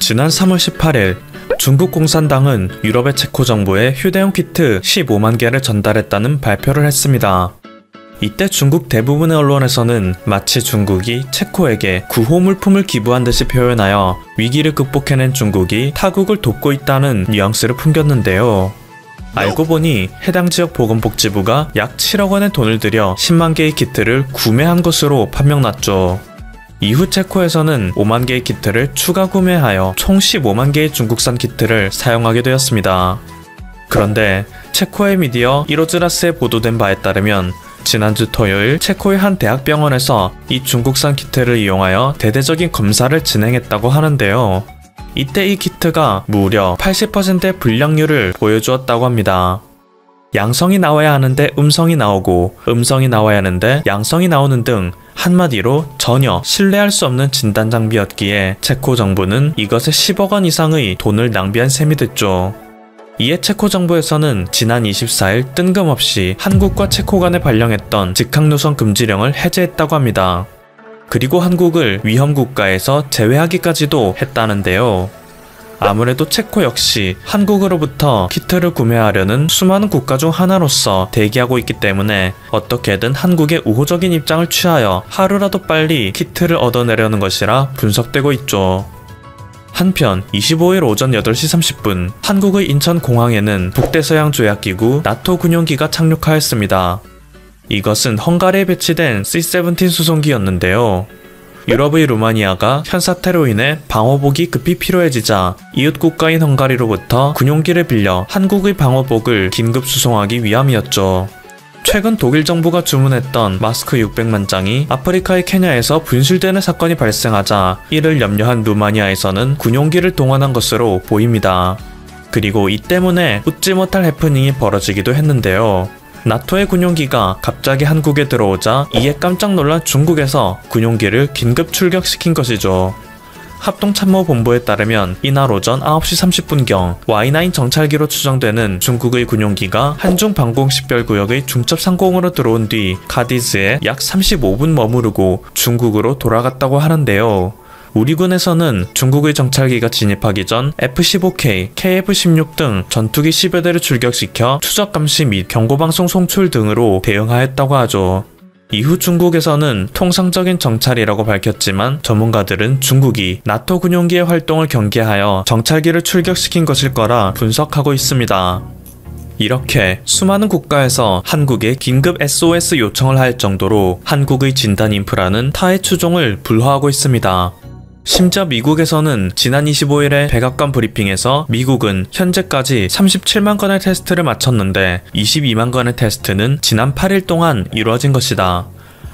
지난 3월 18일 중국 공산당은 유럽의 체코 정부에 휴대용 키트 15만 개를 전달했다는 발표를 했습니다. 이때 중국 대부분의 언론에서는 마치 중국이 체코에게 구호 물품을 기부한 듯이 표현하여 위기를 극복해낸 중국이 타국을 돕고 있다는 뉘앙스를 풍겼는데요. 알고 보니 해당 지역 보건복지부가 약 7억 원의 돈을 들여 10만 개의 키트를 구매한 것으로 판명났죠. 이후 체코에서는 5만 개의 키트를 추가 구매하여 총 15만 개의 중국산 키트를 사용하게 되었습니다. 그런데 체코의 미디어 이로즈라스에 보도된 바에 따르면 지난주 토요일 체코의 한 대학병원에서 이 중국산 키트를 이용하여 대대적인 검사를 진행했다고 하는데요. 이때 이 키트가 무려 80%의 불량률을 보여주었다고 합니다. 양성이 나와야 하는데 음성이 나오고 음성이 나와야 하는데 양성이 나오는 등 한마디로 전혀 신뢰할 수 없는 진단 장비였기에 체코 정부는 이것에 10억 원 이상의 돈을 낭비한 셈이 됐죠. 이에 체코 정부에서는 지난 24일 뜬금없이 한국과 체코 간에 발령했던 직항노선 금지령을 해제했다고 합니다. 그리고 한국을 위험국가에서 제외하기까지도 했다는데요. 아무래도 체코 역시 한국으로부터 키트를 구매하려는 수많은 국가 중 하나로서 대기하고 있기 때문에 어떻게든 한국의 우호적인 입장을 취하여 하루라도 빨리 키트를 얻어내려는 것이라 분석되고 있죠. 한편 25일 오전 8시 30분 한국의 인천공항에는 북대서양조약기구 나토 군용기가 착륙하였습니다. 이것은 헝가리에 배치된 C-17 수송기였는데요. 유럽의 루마니아가 현사태로 인해 방어복이 급히 필요해지자 이웃 국가인 헝가리로부터 군용기를 빌려 한국의 방어복을 긴급 수송하기 위함이었죠. 최근 독일 정부가 주문했던 마스크 600만 장이 아프리카의 케냐에서 분실되는 사건이 발생하자 이를 염려한 루마니아에서는 군용기를 동원한 것으로 보입니다. 그리고 이 때문에 웃지 못할 해프닝이 벌어지기도 했는데요. 나토의 군용기가 갑자기 한국에 들어오자 이에 깜짝 놀란 중국에서 군용기를 긴급 출격시킨 것이죠. 합동참모본부에 따르면 이날 오전 9시 30분경 Y9 정찰기로 추정되는 중국의 군용기가 한중 방공식별구역의 중첩 상공으로 들어온 뒤 카디즈에 약 35분 머무르고 중국으로 돌아갔다고 하는데요. 우리 군에서는 중국의 정찰기가 진입하기 전 F-15K, KF-16 등 전투기 10여 대를 출격시켜 추적 감시 및 경고방송 송출 등으로 대응하였다고 하죠. 이후 중국에서는 통상적인 정찰이라고 밝혔지만 전문가들은 중국이 나토 군용기의 활동을 경계하여 정찰기를 출격시킨 것일 거라 분석하고 있습니다. 이렇게 수많은 국가에서 한국에 긴급 SOS 요청을 할 정도로 한국의 진단 인프라는 타의 추종을 불허하고 있습니다. 심지어 미국에서는 지난 25일에 백악관 브리핑에서 미국은 현재까지 37만 건의 테스트를 마쳤는데 22만 건의 테스트는 지난 8일 동안 이루어진 것이다.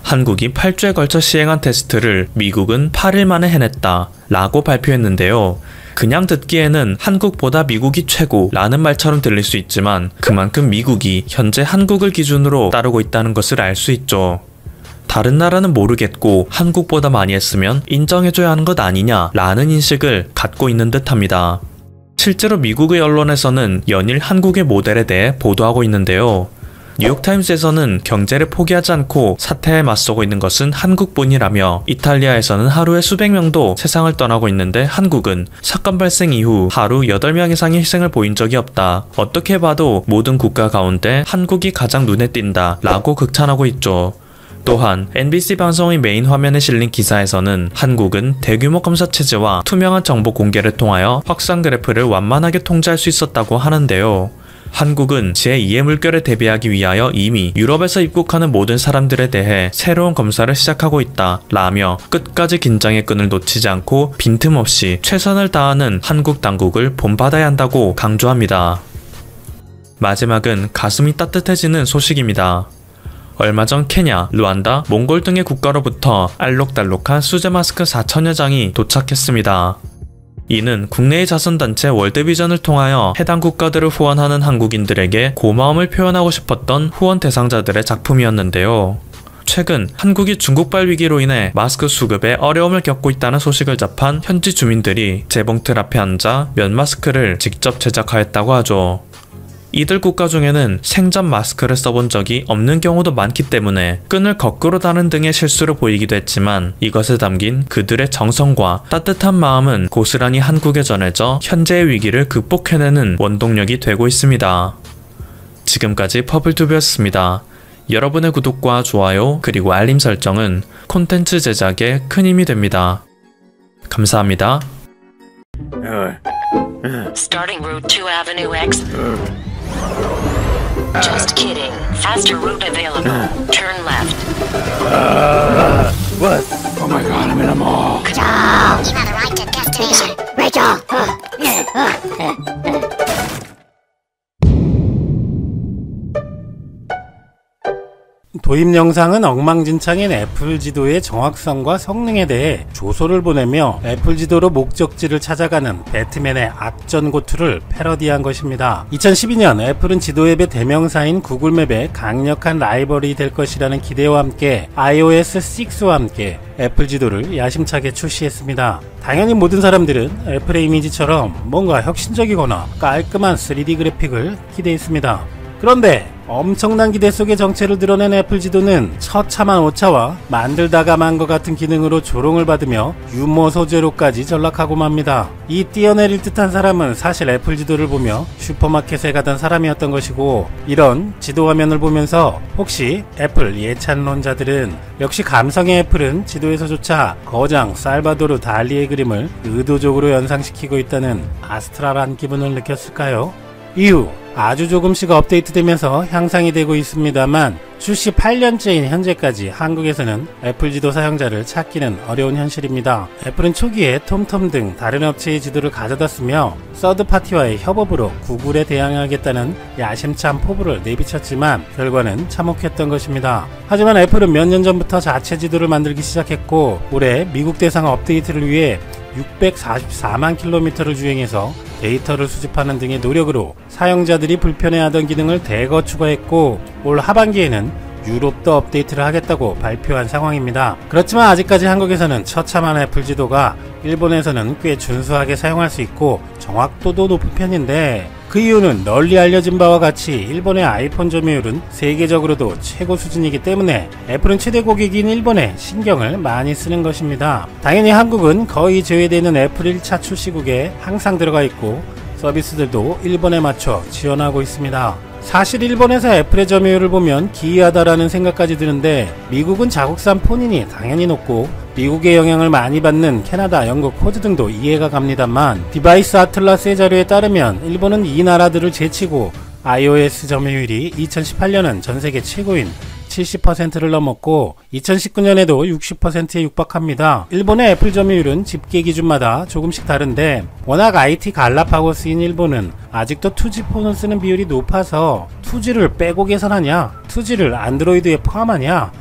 한국이 8주에 걸쳐 시행한 테스트를 미국은 8일 만에 해냈다 라고 발표했는데요. 그냥 듣기에는 한국보다 미국이 최고라는 말처럼 들릴 수 있지만 그만큼 미국이 현재 한국을 기준으로 따르고 있다는 것을 알 수 있죠. 다른 나라는 모르겠고 한국보다 많이 했으면 인정해줘야 하는 것 아니냐 라는 인식을 갖고 있는 듯 합니다. 실제로 미국의 언론에서는 연일 한국의 모델에 대해 보도하고 있는데요. 뉴욕타임스에서는 경제를 포기하지 않고 사태에 맞서고 있는 것은 한국뿐이라며 이탈리아에서는 하루에 수백 명도 세상을 떠나고 있는데 한국은 사건 발생 이후 하루 8명 이상의 희생을 보인 적이 없다. 어떻게 봐도 모든 국가 가운데 한국이 가장 눈에 띈다 라고 극찬하고 있죠. 또한 NBC 방송의 메인 화면에 실린 기사에서는 한국은 대규모 검사 체제와 투명한 정보 공개를 통하여 확산 그래프를 완만하게 통제할 수 있었다고 하는데요. 한국은 제2의 물결에 대비하기 위하여 이미 유럽에서 입국하는 모든 사람들에 대해 새로운 검사를 시작하고 있다 라며 끝까지 긴장의 끈을 놓치지 않고 빈틈없이 최선을 다하는 한국 당국을 본받아야 한다고 강조합니다. 마지막은 가슴이 따뜻해지는 소식입니다. 얼마 전 케냐, 루안다, 몽골 등의 국가로부터 알록달록한 수제 마스크 4천여 장이 도착했습니다. 이는 국내의 자선단체 월드비전을 통하여 해당 국가들을 후원하는 한국인들에게 고마움을 표현하고 싶었던 후원 대상자들의 작품이었는데요. 최근 한국이 중국발 위기로 인해 마스크 수급에 어려움을 겪고 있다는 소식을 접한 현지 주민들이 재봉틀 앞에 앉아 면 마스크를 직접 제작하였다고 하죠. 이들 국가 중에는 생전 마스크를 써본 적이 없는 경우도 많기 때문에 끈을 거꾸로 다는 등의 실수를 보이기도 했지만 이것에 담긴 그들의 정성과 따뜻한 마음은 고스란히 한국에 전해져 현재의 위기를 극복해내는 원동력이 되고 있습니다. 지금까지 퍼블튜브였습니다. 여러분의 구독과 좋아요 그리고 알림 설정은 콘텐츠 제작에 큰 힘이 됩니다. 감사합니다. Starting route 2 Avenue X. Just kidding. Faster route available. Turn left. What? Oh my god, I'm in a mall. Rachel! You have arrived at destination. Rachel! 도입 영상은 엉망진창인 애플 지도의 정확성과 성능에 대해 조소를 보내며 애플 지도로 목적지를 찾아가는 배트맨의 악전 고투를 패러디한 것입니다. 2012년 애플은 지도 앱의 대명사인 구글맵의 강력한 라이벌이 될 것이라는 기대와 함께 iOS 6와 함께 애플 지도를 야심차게 출시했습니다. 당연히 모든 사람들은 애플의 이미지처럼 뭔가 혁신적이거나 깔끔한 3D 그래픽을 기대했습니다. 그런데 엄청난 기대 속에 정체를 드러낸 애플 지도는 처참한 오차와 만들다가 만 것 같은 기능으로 조롱을 받으며 유머 소재로까지 전락하고 맙니다. 이 뛰어내릴 듯한 사람은 사실 애플 지도를 보며 슈퍼마켓에 가던 사람이었던 것이고, 이런 지도 화면을 보면서 혹시 애플 예찬론자들은 역시 감성의 애플은 지도에서조차 거장 살바도르 달리의 그림을 의도적으로 연상시키고 있다는 아스트랄한 기분을 느꼈을까요? 이후 아주 조금씩 업데이트되면서 향상이 되고 있습니다만 출시 8년째인 현재까지 한국에서는 애플 지도 사용자를 찾기는 어려운 현실입니다. 애플은 초기에 톰톰 등 다른 업체의 지도를 가져다 쓰며 서드파티와의 협업으로 구글에 대항하겠다는 야심찬 포부를 내비쳤지만 결과는 참혹했던 것입니다. 하지만 애플은 몇 년 전부터 자체 지도를 만들기 시작했고, 올해 미국 대상 업데이트를 위해 644만 킬로미터를 주행해서 데이터를 수집하는 등의 노력으로 사용자들이 불편해하던 기능을 대거 추가했고, 올 하반기에는 유럽도 업데이트를 하겠다고 발표한 상황입니다. 그렇지만 아직까지 한국에서는 처참한 애플 지도가 일본에서는 꽤 준수하게 사용할 수 있고 정확도도 높은 편인데, 그 이유는 널리 알려진 바와 같이 일본의 아이폰 점유율은 세계적으로도 최고 수준이기 때문에 애플은 최대 고객인 일본에 신경을 많이 쓰는 것입니다. 당연히 한국은 거의 제외되는 애플 1차 출시국에 항상 들어가 있고 서비스들도 일본에 맞춰 지원하고 있습니다. 사실 일본에서 애플의 점유율을 보면 기이하다라는 생각까지 드는데, 미국은 자국산 폰이니 당연히 높고 미국의 영향을 많이 받는 캐나다, 영국, 호주 등도 이해가 갑니다만, 디바이스 아틀라스의 자료에 따르면 일본은 이 나라들을 제치고 iOS 점유율이 2018년은 전세계 최고인 70%를 넘었고 2019년에도 60%에 육박합니다. 일본의 애플 점유율은 집계 기준마다 조금씩 다른데, 워낙 IT 갈라파고스인 일본은 아직도 2G 폰을 쓰는 비율이 높아서 2G를 빼고 계산하냐, 2G를 안드로이드에 포함하냐,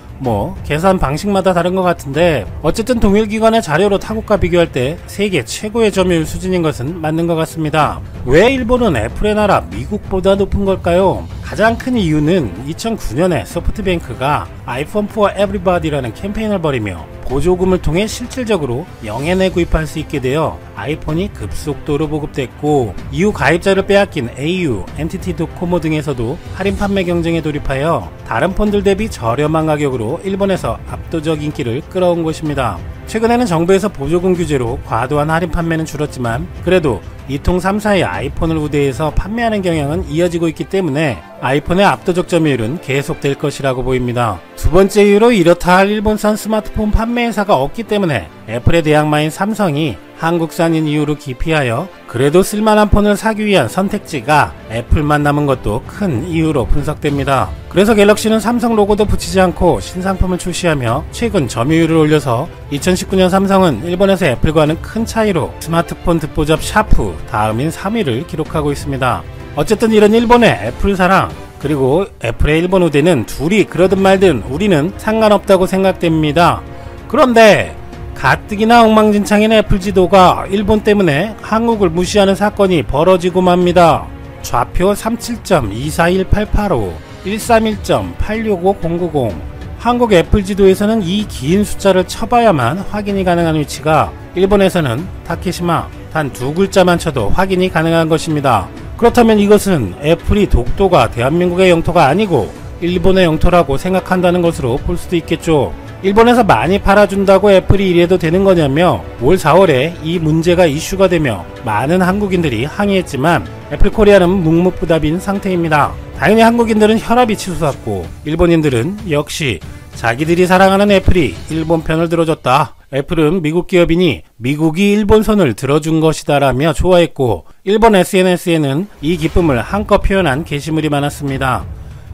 계산 방식마다 다른 것 같은데, 어쨌든 동일 기관의 자료로 타국과 비교할 때 세계 최고의 점유율 수준인 것은 맞는 것 같습니다. 왜 일본은 애플의 나라 미국보다 높은 걸까요? 가장 큰 이유는 2009년에 소프트뱅크가 iPhone for Everybody라는 캠페인을 벌이며 보조금을 통해 실질적으로 0엔에 구입할 수 있게 되어 아이폰이 급속도로 보급됐고, 이후 가입자를 빼앗긴 au, NTT 도코모 등에서도 할인 판매 경쟁에 돌입하여 다른 폰들 대비 저렴한 가격으로 일본에서 압도적 인기를 끌어온 것입니다. 최근에는 정부에서 보조금 규제로 과도한 할인 판매는 줄었지만 그래도 이통 3사의 아이폰을 우대해서 판매하는 경향은 이어지고 있기 때문에 아이폰의 압도적 점유율은 계속될 것이라고 보입니다. 두 번째 이유로 이렇다 할 일본산 스마트폰 판매 회사가 없기 때문에 애플의 대항마인 삼성이 한국산인 이유로 기피하여 그래도 쓸만한 폰을 사기 위한 선택지가 애플만 남은 것도 큰 이유로 분석됩니다. 그래서 갤럭시는 삼성 로고도 붙이지 않고 신상품을 출시하며 최근 점유율을 올려서 2019년 삼성은 일본에서 애플과는 큰 차이로 스마트폰 듣보잡 샤프 다음인 3위를 기록하고 있습니다. 어쨌든 이런 일본의 애플 사랑, 그리고 애플의 일본 우대는 둘이 그러든 말든 우리는 상관없다고 생각됩니다. 그런데 가뜩이나 엉망진창인 애플 지도가 일본 때문에 한국을 무시하는 사건이 벌어지고 맙니다. 좌표 37.241885 131.865090. 한국 애플 지도에서는 이 긴 숫자를 쳐봐야만 확인이 가능한 위치가 일본에서는 타케시마 단 두 글자만 쳐도 확인이 가능한 것입니다. 그렇다면 이것은 애플이 독도가 대한민국의 영토가 아니고 일본의 영토라고 생각한다는 것으로 볼 수도 있겠죠. 일본에서 많이 팔아준다고 애플이 이래도 되는 거냐며 올 4월에 이 문제가 이슈가 되며 많은 한국인들이 항의했지만 애플코리아는 묵묵부답인 상태입니다. 당연히 한국인들은 혈압이 치솟았고 일본인들은 역시 자기들이 사랑하는 애플이 일본 편을 들어줬다. 애플은 미국 기업이니 미국이 일본 손을 들어준 것이다 라며 좋아했고 일본 SNS에는 이 기쁨을 한껏 표현한 게시물이 많았습니다.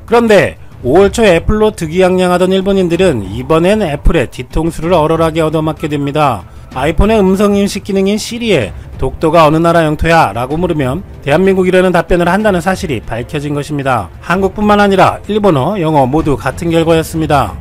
그런데 5월 초 애플로 득이양양하던 일본인들은 이번엔 애플의 뒤통수를 얼얼하게 얻어맞게 됩니다. 아이폰의 음성인식 기능인 시리에 독도가 어느 나라 영토야? 라고 물으면 대한민국이라는 답변을 한다는 사실이 밝혀진 것입니다. 한국뿐만 아니라 일본어, 영어 모두 같은 결과였습니다.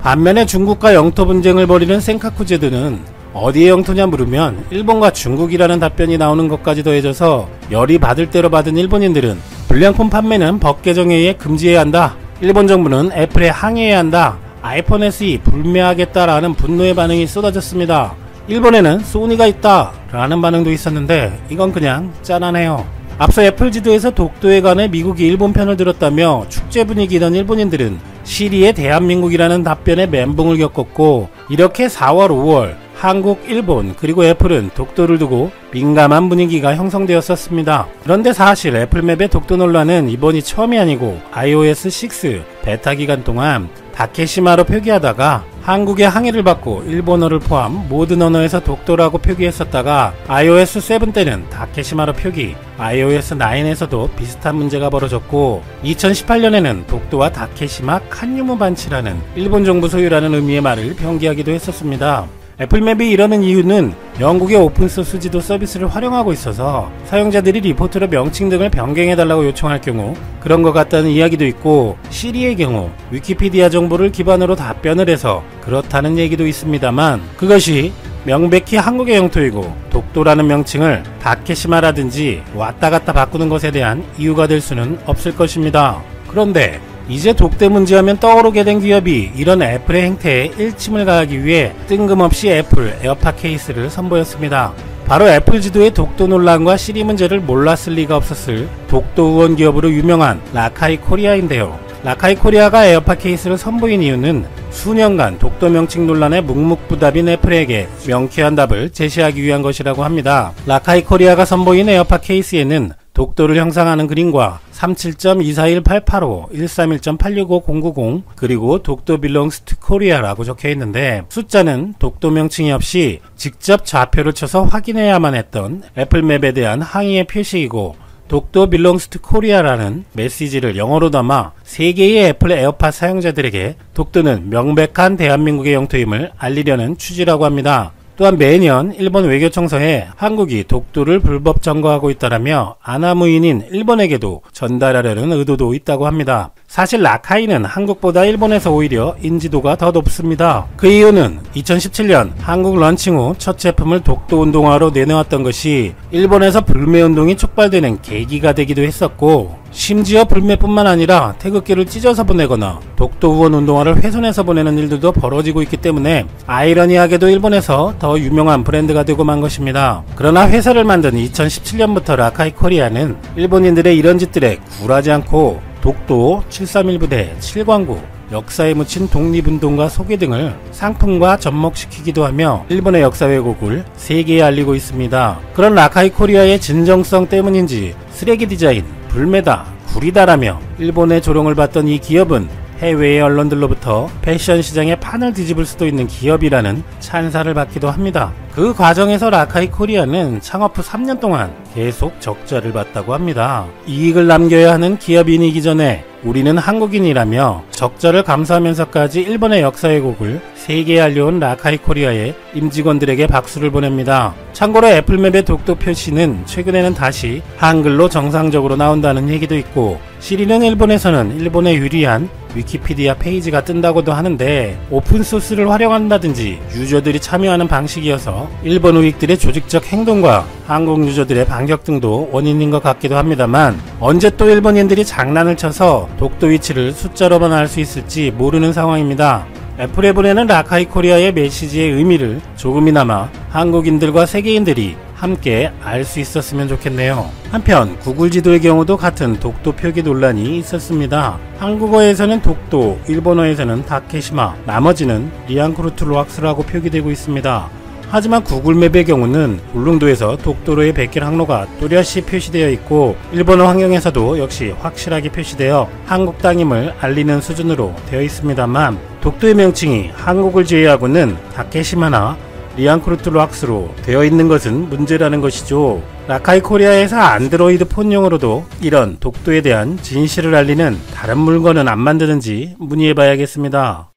반면에 중국과 영토 분쟁을 벌이는 센카쿠 제도는 어디의 영토냐 물으면 일본과 중국이라는 답변이 나오는 것까지 더해져서 열이 받을 대로 받은 일본인들은 불량품 판매는 법 개정에 의해 금지해야 한다. 일본 정부는 애플에 항의해야 한다. 아이폰 SE 불매하겠다라는 분노의 반응이 쏟아졌습니다. 일본에는 소니가 있다 라는 반응도 있었는데 이건 그냥 짠하네요. 앞서 애플 지도에서 독도에 관해 미국이 일본 편을 들었다며 축제 분위기던 일본인들은 시리에 대한민국이라는 답변에 멘붕을 겪었고 이렇게 4월 5월 한국, 일본 그리고 애플은 독도를 두고 민감한 분위기가 형성되었었습니다. 그런데 사실 애플맵의 독도 논란은 이번이 처음이 아니고 iOS 6 베타 기간 동안 다케시마로 표기하다가 한국의 항의를 받고 일본어를 포함 모든 언어에서 독도라고 표기했었다가 iOS 7 때는 다케시마로 표기, iOS 9에서도 비슷한 문제가 벌어졌고 2018년에는 독도와 다케시마 칸유무 반치라는 일본 정부 소유라는 의미의 말을 병기하기도 했었습니다. 애플맵이 이러는 이유는 영국의 오픈소스 지도 서비스를 활용하고 있어서 사용자들이 리포트로 명칭 등을 변경해달라고 요청할 경우 그런 것 같다는 이야기도 있고 시리의 경우 위키피디아 정보를 기반으로 답변을 해서 그렇다는 얘기도 있습니다만 그것이 명백히 한국의 영토이고 독도라는 명칭을 다케시마라든지 왔다갔다 바꾸는 것에 대한 이유가 될 수는 없을 것입니다. 그런데 이제 독대 문제하면 떠오르게 된 기업이 이런 애플의 행태에 일침을 가하기 위해 뜬금없이 애플 에어팟 케이스를 선보였습니다. 바로 애플 지도의 독도 논란과 시리 문제를 몰랐을 리가 없었을 독도 후원 기업으로 유명한 라카이 코리아인데요. 라카이 코리아가 에어팟 케이스를 선보인 이유는 수년간 독도 명칭 논란에 묵묵부답인 애플에게 명쾌한 답을 제시하기 위한 것이라고 합니다. 라카이 코리아가 선보인 에어팟 케이스에는 독도를 형상하는 그림과 37.241885, 131.865090 그리고 독도 belongs to Korea라고 적혀있는데 숫자는 독도 명칭이 없이 직접 좌표를 쳐서 확인해야만 했던 애플맵에 대한 항의의 표식이고 독도 belongs to Korea라는 메시지를 영어로 담아 3개의 애플 에어팟 사용자들에게 독도는 명백한 대한민국의 영토임을 알리려는 취지라고 합니다. 또한 매년 일본 외교청서에 한국이 독도를 불법 점거하고 있다라며 아나무인인 일본에게도 전달하려는 의도도 있다고 합니다. 사실 라카이는 한국보다 일본에서 오히려 인지도가 더 높습니다. 그 이유는 2017년 한국 런칭 후 첫 제품을 독도운동화로 내놓았던 것이 일본에서 불매운동이 촉발되는 계기가 되기도 했었고 심지어 불매뿐만 아니라 태극기를 찢어서 보내거나 독도 후원 운동화를 훼손해서 보내는 일들도 벌어지고 있기 때문에 아이러니하게도 일본에서 더 유명한 브랜드가 되고 만 것입니다. 그러나 회사를 만든 2017년부터 라카이 코리아는 일본인들의 이런 짓들에 굴하지 않고 독도 731부대 7광구 역사에 묻힌 독립운동가 소개 등을 상품과 접목시키기도 하며 일본의 역사 왜곡을 세계에 알리고 있습니다. 그런 라카이 코리아의 진정성 때문인지 쓰레기 디자인, 불매다, 구리다라며 일본의 조롱을 받던 이 기업은 해외의 언론들로부터 패션 시장의 판을 뒤집을 수도 있는 기업이라는 찬사를 받기도 합니다. 그 과정에서 라카이 코리아는 창업 후 3년 동안 계속 적자를 봤다고 합니다. 이익을 남겨야 하는 기업인이기 전에 우리는 한국인이라며 적자를 감수하면서까지 일본의 역사 왜곡을 세계에 알려온 라카이 코리아의 임직원들에게 박수를 보냅니다. 참고로 애플맵의 독도 표시는 최근에는 다시 한글로 정상적으로 나온다는 얘기도 있고 시리는 일본에서는 일본에 유리한 위키피디아 페이지가 뜬다고도 하는데 오픈소스를 활용한다든지 유저들이 참여하는 방식이어서 일본 우익들의 조직적 행동과 한국 유저들의 반격 등도 원인인 것 같기도 합니다만 언제 또 일본인들이 장난을 쳐서 독도 위치를 숫자로만 알 수 있을지 모르는 상황입니다. 애플에 보내는 라카이 코리아의 메시지의 의미를 조금이나마 한국인들과 세계인들이 함께 알 수 있었으면 좋겠네요. 한편 구글 지도의 경우도 같은 독도 표기 논란이 있었습니다. 한국어에서는 독도, 일본어에서는 다케시마, 나머지는 리앙크루트로악스라고 표기되고 있습니다. 하지만 구글맵의 경우는 울릉도에서 독도로의 백길 항로가 또렷이 표시되어 있고 일본어 환경에서도 역시 확실하게 표시되어 한국 땅임을 알리는 수준으로 되어 있습니다만 독도의 명칭이 한국을 제외하고는 다케시마나 리앙크루트로악스로 되어 있는 것은 문제라는 것이죠. 라카이 코리아에서 안드로이드 폰용으로도 이런 독도에 대한 진실을 알리는 다른 물건은 안 만드는지 문의해 봐야겠습니다.